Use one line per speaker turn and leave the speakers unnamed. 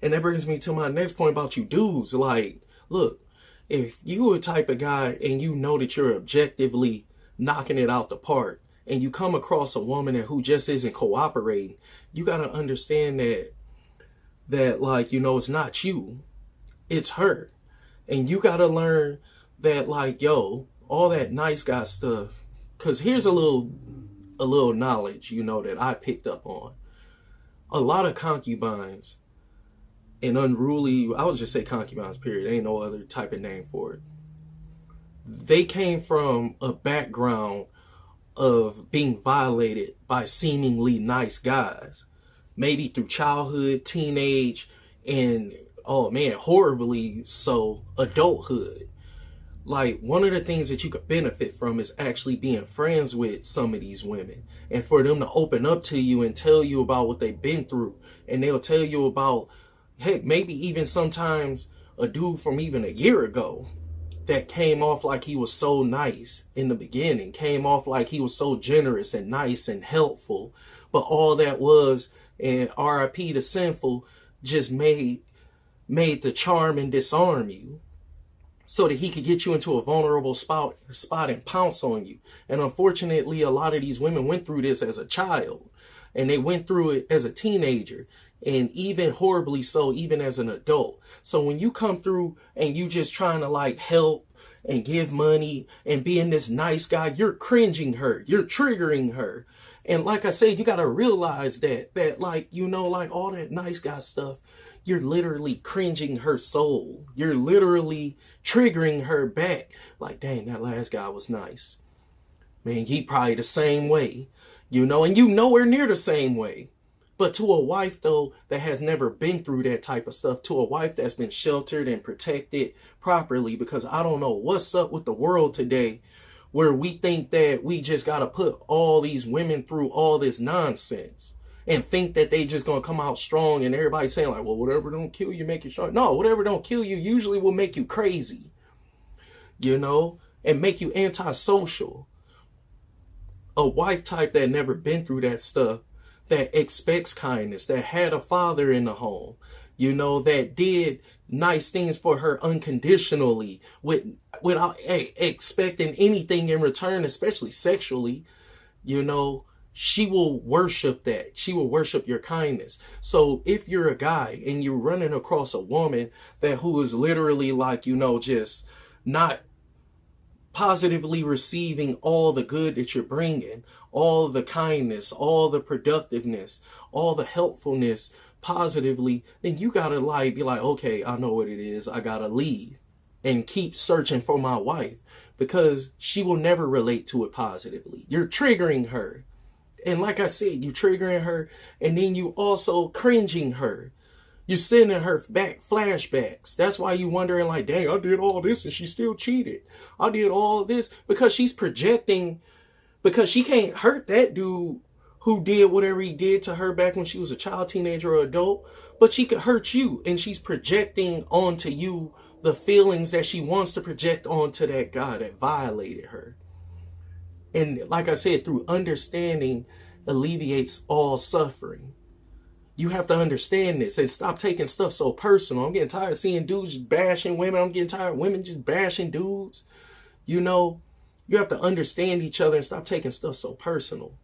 And that brings me to my next point about you dudes. Like, look, if you a type of guy and you know that you're objectively knocking it out the park, and you come across a woman who just isn't cooperating, you got to understand that like, you know, it's not you, it's her. And you got to learn that, like, yo, all that nice guy stuff, because here's a little knowledge, you know, that I picked up on. A lot of concubines and unruly, I would just say concubines, period. Ain't no other type of name for it. They came from a background of being violated by seemingly nice guys, maybe through childhood, teenage, and, oh man, horribly so, adulthood. Like, one of the things that you could benefit from is actually being friends with some of these women, and for them to open up to you and tell you about what they've been through. And they'll tell you about, heck, maybe even sometimes a dude from even a year ago that came off like he was so nice in the beginning, came off like he was so generous and nice and helpful, but all that was, and RIP the sinful, just made the charm and disarm you so that he could get you into a vulnerable spot and pounce on you. And unfortunately, a lot of these women went through this as a child, and they went through it as a teenager, and even horribly so, even as an adult. So when you come through and you just trying to like help and give money and being this nice guy, you're cringing her, you're triggering her. And like I said, you got to realize that like, you know, like all that nice guy stuff, you're literally cringing her soul. You're literally triggering her back. Like, dang, that last guy was nice. Man, he probably the same way, you know, and you nowhere near the same way. But to a wife, though, that has never been through that type of stuff, to a wife that's been sheltered and protected properly, because I don't know what's up with the world today where we think that we just got to put all these women through all this nonsense and think that they just going to come out strong, and everybody's saying like, well, whatever don't kill you, make you strong. No, whatever don't kill you usually will make you crazy, you know, and make you antisocial. A wife type that never been through that stuff, that expects kindness, that had a father in the home, you know, that did nice things for her unconditionally without expecting anything in return, especially sexually, you know, she will worship that. She will worship your kindness. So if you're a guy and you're running across a woman who is literally like, you know, just not positively receiving all the good that you're bringing, all the kindness, all the productiveness, all the helpfulness positively, then you gotta like be like, okay, I know what it is. I gotta leave and keep searching for my wife, because she will never relate to it positively. You're triggering her. And like I said, you triggering her, and then you also cringing her. You're sending her back flashbacks. That's why you wondering like, dang, I did all this and she still cheated. I did all of this, because she's projecting, because she can't hurt that dude who did whatever he did to her back when she was a child, teenager, or adult, but she could hurt you, and she's projecting onto you the feelings that she wants to project onto that guy that violated her. And like I said, through understanding alleviates all suffering. You have to understand this and stop taking stuff so personal. I'm getting tired of seeing dudes just bashing women. I'm getting tired of women just bashing dudes. You know, you have to understand each other and stop taking stuff so personal.